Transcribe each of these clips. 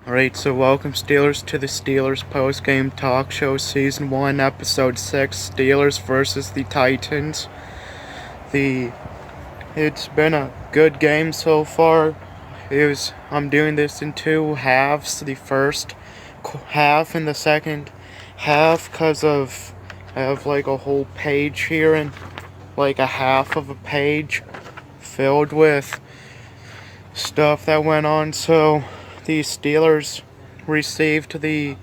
Alright, so welcome Steelers to the Steelers Postgame Talk Show Season 1, Episode 6, Steelers versus the Titans. It's been a good game so far. I'm doing this in two halves, the first half and the second half, because I have like a whole page here and like a half of a page filled with stuff that went on, so the Steelers received the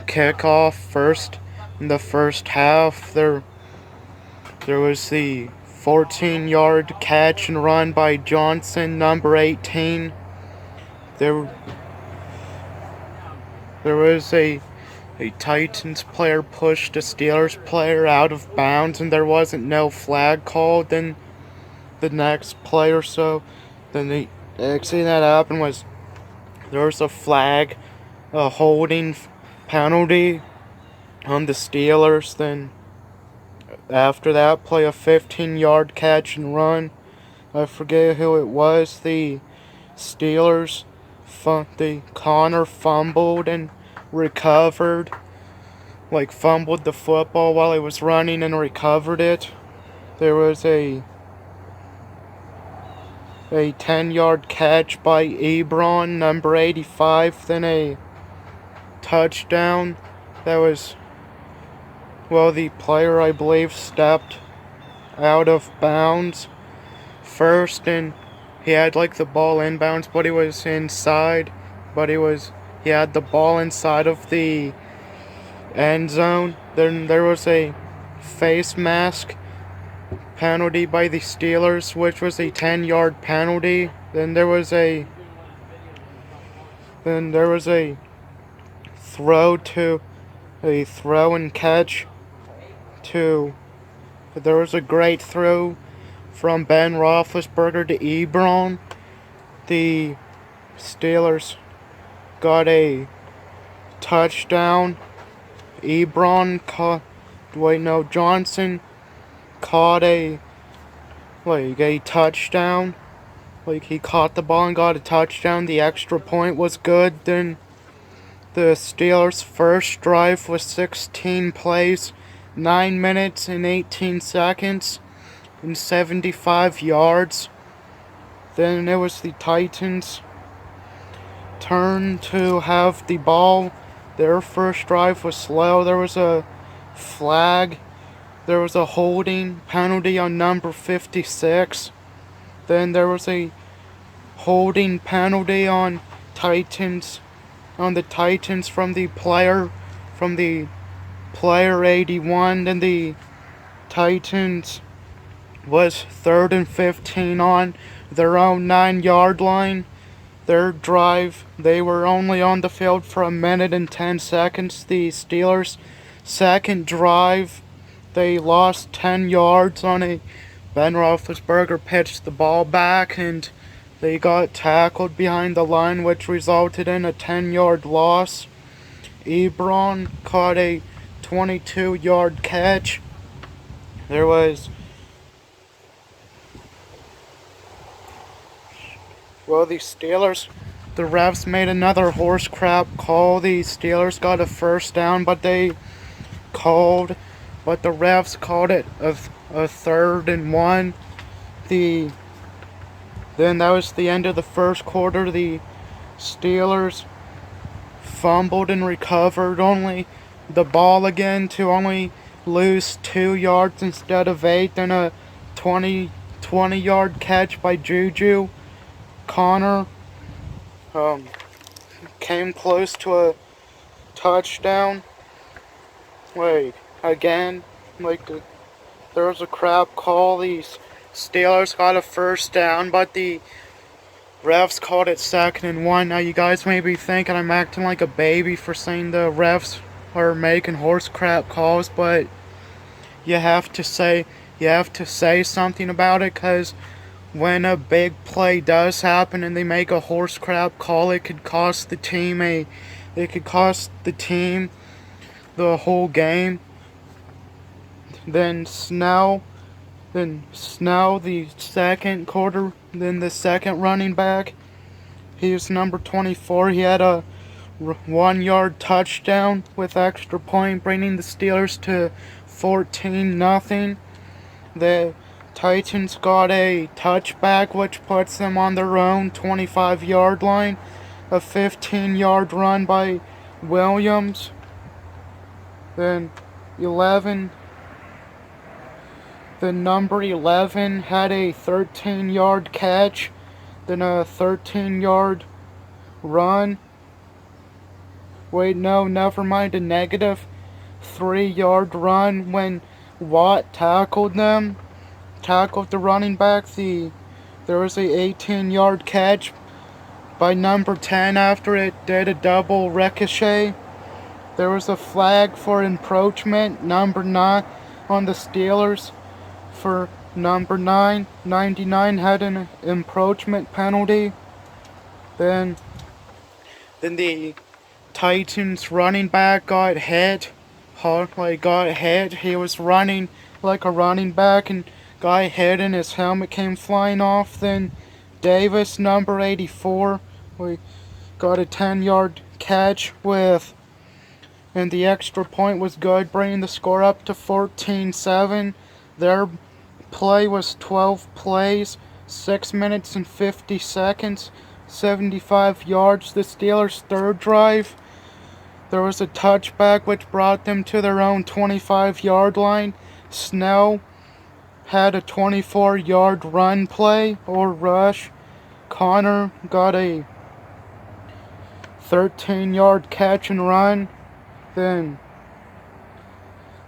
kickoff first in the first half. There was the 14-yard catch and run by Johnson, number 18. There was a Titans player pushed a Steelers player out of bounds, and there wasn't no flag called. Then the next play or so, then the next thing that happened was there was a flag, a holding penalty on the Steelers. Then after that play, a 15-yard catch and run. I forget who it was. The Steelers, the Connor fumbled and recovered. Fumbled the football while he was running and recovered it. There was a 10-yard catch by Ebron, number 85, then a touchdown. The player, I believe, stepped out of bounds first, and he had the ball inbounds, but he was inside, he had the ball inside of the end zone. Then there was a face mask penalty by the Steelers, which was a 10-yard penalty. Then there was a throw and catch there was a great throw from Ben Roethlisberger to Ebron. The Steelers got a touchdown. Johnson caught a touchdown. He caught the ball and got a touchdown. The extra point was good. Then the Steelers' first drive was 16 plays, 9 minutes and 18 seconds, and 75 yards. Then it was the Titans' turn to have the ball. Their first drive was slow. There was a flag. There was a holding penalty on number 56. Then there was a holding penalty on the Titans from the player 81. Then the Titans was 3rd and 15 on their own 9-yard line. Their drive, they were only on the field for 1 minute and 10 seconds. The Steelers' second drive, they lost 10 yards on a Ben Roethlisberger pitched the ball back, and they got tackled behind the line, which resulted in a 10-yard loss. Ebron caught a 22-yard catch. The Steelers, the refs made another horse crap call. The Steelers got a first down, but the refs called it a 3rd and 1. Then that was the end of the first quarter. The Steelers fumbled and recovered only the ball again to only lose 2 yards instead of 8. Then a 20-yard catch by Juju. Connor came close to a touchdown. Again, there was a crap call. The Steelers got a first down, but the refs called it 2nd and 1. Now you guys may be thinking I'm acting like a baby for saying the refs are making horse crap calls, but you have to say something about it, because when a big play does happen and they make a horse crap call, it could cost the team the whole game. Then Snell, the second quarter, then the second running back, he was number 24. He had a 1-yard touchdown with extra point, bringing the Steelers to 14-0. The Titans got a touchback, which puts them on their own 25-yard line. A 15-yard run by Williams. Then 11. The number 11 had a 13-yard catch. Then a 13-yard run. Wait, no, never mind. A negative 3-yard run when Watt tackled the running back. There was a 18-yard catch by number 10 after it did a double ricochet. There was a flag for encroachment, number 9 on the Steelers. For number 9, 99 had an encroachment penalty. Then the Titans running back got hit. He was running like a running back and got hit and his helmet came flying off. Then Davis, number 84, we got a 10-yard catch and the extra point was good, bringing the score up to 14-7. Their play was 12 plays, 6 minutes and 50 seconds, 75 yards. The Steelers' third drive, there was a touchback which brought them to their own 25-yard line. Snell had a 24-yard run play or rush. Connor got a 13-yard catch and run. Then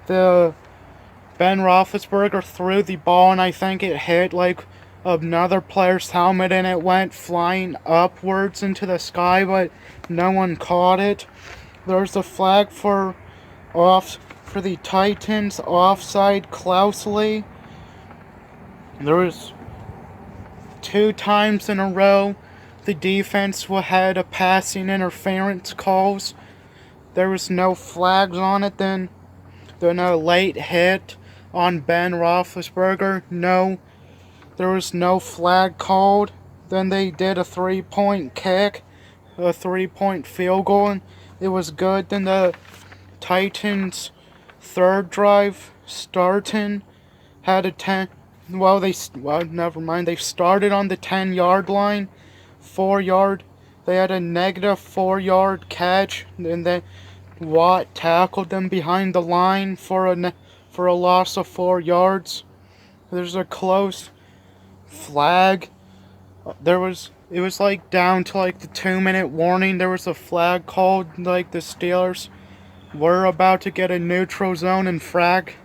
the Ben Roethlisberger threw the ball and I think it hit like another player's helmet and it went flying upwards into the sky, but no one caught it. There's a flag for the Titans, offside Clousley. There was 2 times in a row the defense had a passing interference calls. There was no flags on it. Then a late hit on Ben Roethlisberger. No, there was no flag called. Then they did a 3-point kick, a 3-point field goal, and it was good. Then the Titans' third drive, Starton had a 10. Never mind. They started on the 10-yard line, 4-yard. They had a negative 4-yard catch, and then Watt tackled them behind the line for a loss of 4 yards. There's a close flag. It was like down to like the 2-minute warning. There was a flag called, like the Steelers were about to get a neutral zone infraction,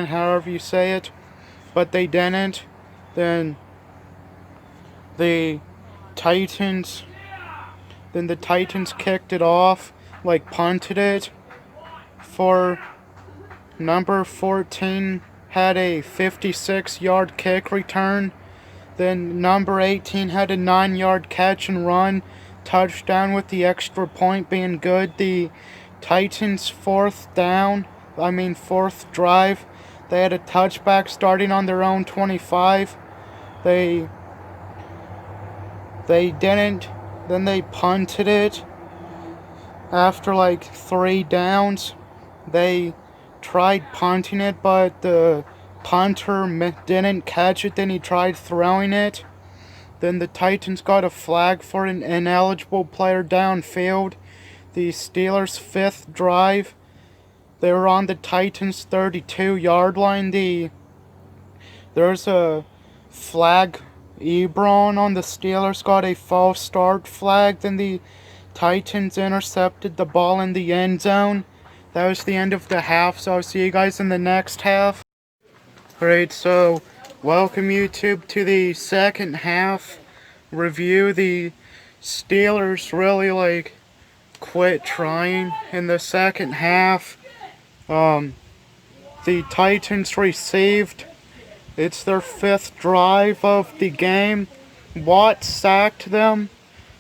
however you say it, but they didn't. Then the Titans kicked it off, like punted it. For number 14 had a 56-yard kick return. Then number 18 had a 9-yard catch and run touchdown with the extra point being good. The Titans' fourth drive, they had a touchback starting on their own 25. They didn't. Then they punted it after like 3 downs. They tried punting it, but the punter didn't catch it. Then he tried throwing it. Then the Titans got a flag for an ineligible player downfield. The Steelers' 5th drive, they were on the Titans' 32-yard line. There's a flag. Ebron on the Steelers got a false start flag. Then the Titans intercepted the ball in the end zone. That was the end of the half, so I'll see you guys in the next half. Alright, so welcome YouTube to the second half review. The Steelers really quit trying in the second half. The Titans received. It's their 5th drive of the game. Watt sacked them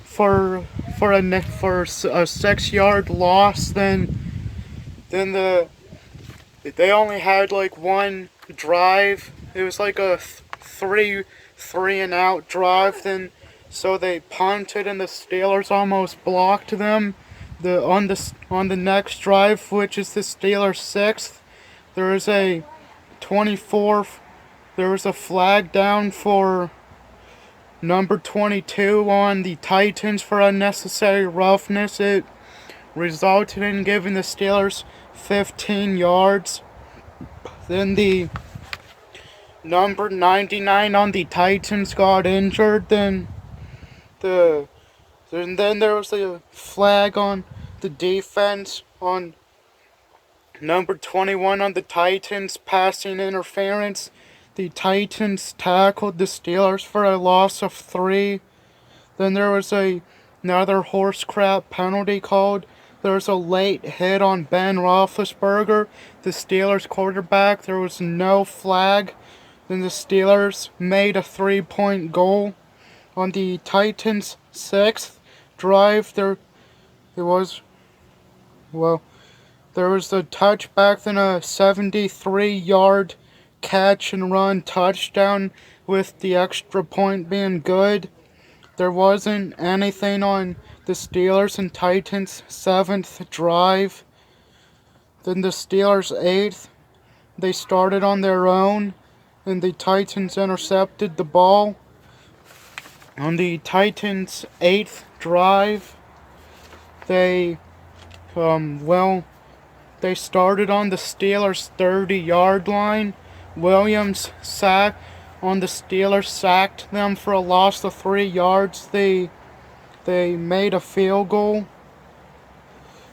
for a 6-yard loss. Then they only had one drive. It was like a three and out drive. Then So they punted and the Steelers almost blocked them. On the next drive, which is the Steelers' sixth, there is a 24. There was a flag down for number 22 on the Titans for unnecessary roughness. It resulted in giving the Steelers 15 yards. Then the number 99 on the Titans got injured. Then there was a flag on the defense on number 21 on the Titans, passing interference. The Titans tackled the Steelers for a loss of 3. Then there was another horse crap penalty called. There was a late hit on Ben Roethlisberger, the Steelers quarterback. There was no flag. Then the Steelers made a 3-point goal. On the Titans' 6th drive, there was a touchback, then a 73-yard catch and run touchdown with the extra point being good. There wasn't anything on the Steelers and Titans' 7th drive. Then the Steelers' 8th, they started on their own, and the Titans intercepted the ball. On the Titans' 8th drive, they started on the Steelers' 30-yard line. Williams on the Steelers sacked them for a loss of 3 yards. They made a field goal.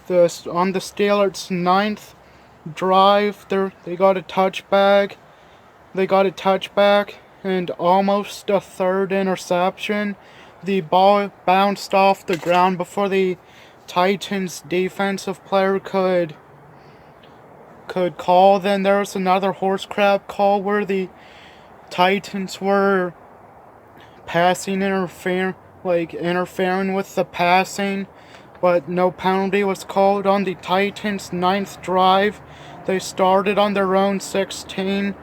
On the Steelers' 9th drive, they got a touchback. They got a touchback and almost a 3rd interception. The ball bounced off the ground before the Titans defensive player could call. Then there was another horse crap call where the Titans were interfering with the passing, but no penalty was called. On the Titans' 9th drive, they started on their own 16.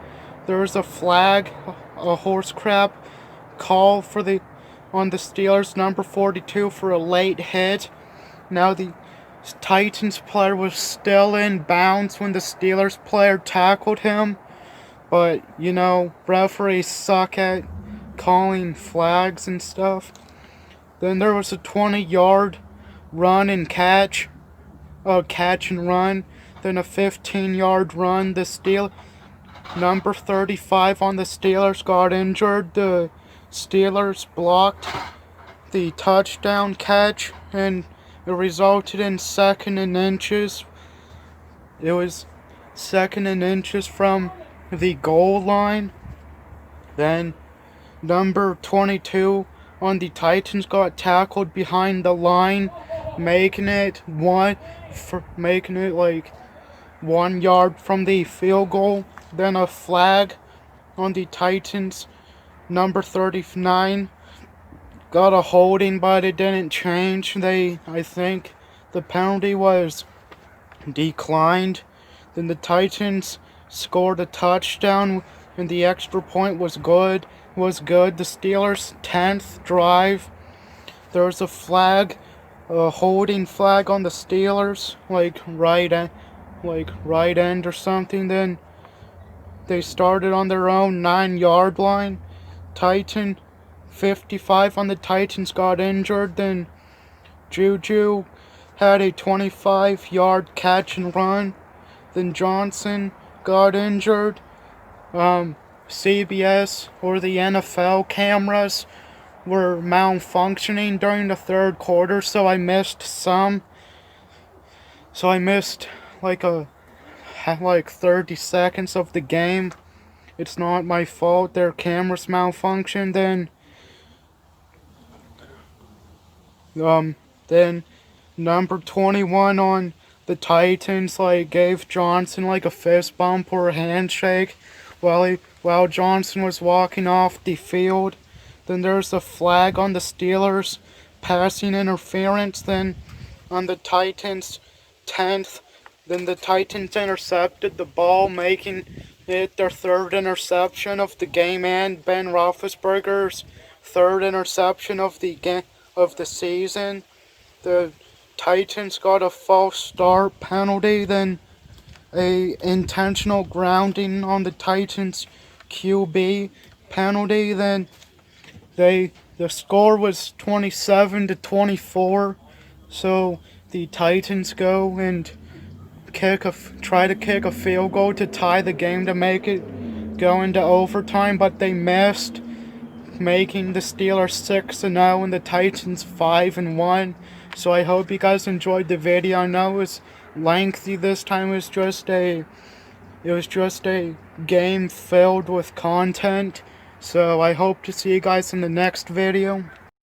There was a flag, a horse crap call on the Steelers' number 42 for a late hit. Now the Titans player was still in bounds when the Steelers player tackled him, but referees suck at calling flags and stuff. Then there was a 20-yard run and catch and run. Then a 15-yard run. The number 35 on the Steelers got injured. The Steelers blocked the touchdown catch, and it resulted in 2nd and inches. It was 2nd and inches from the goal line. Then number 22 on the Titans got tackled behind the line, making it like 1 yard from the field goal. Then a flag on the Titans, number 39, got a holding, but it didn't change. I think the penalty was declined. Then the Titans scored a touchdown, and the extra point was good. The Steelers' 10th drive, there was a flag, a holding flag on the Steelers, like right end or something. Then they started on their own 9-yard line. 55 on the Titans got injured. Then Juju had a 25-yard catch and run. Then Johnson got injured. CBS or the NFL cameras were malfunctioning during the 3rd quarter, so I missed some. So I missed like 30 seconds of the game. It's not my fault. Their cameras malfunctioned. Then number 21 on the Titans gave Johnson a fist bump or a handshake while Johnson was walking off the field. Then there's a flag on the Steelers passing interference. Then on the Titans' 10th, then the Titans intercepted the ball, making it their 3rd interception of the game and Ben Roethlisberger's third interception of the season. The Titans got a false start penalty, then a intentional grounding on the Titans QB penalty. Then the score was 27-24. So the Titans go and try to kick a field goal to tie the game to make it go into overtime, but they missed, making the Steelers 6-0 and the Titans 5-1. So I hope you guys enjoyed the video. I know it was lengthy this time. It was just a game filled with content. So I hope to see you guys in the next video.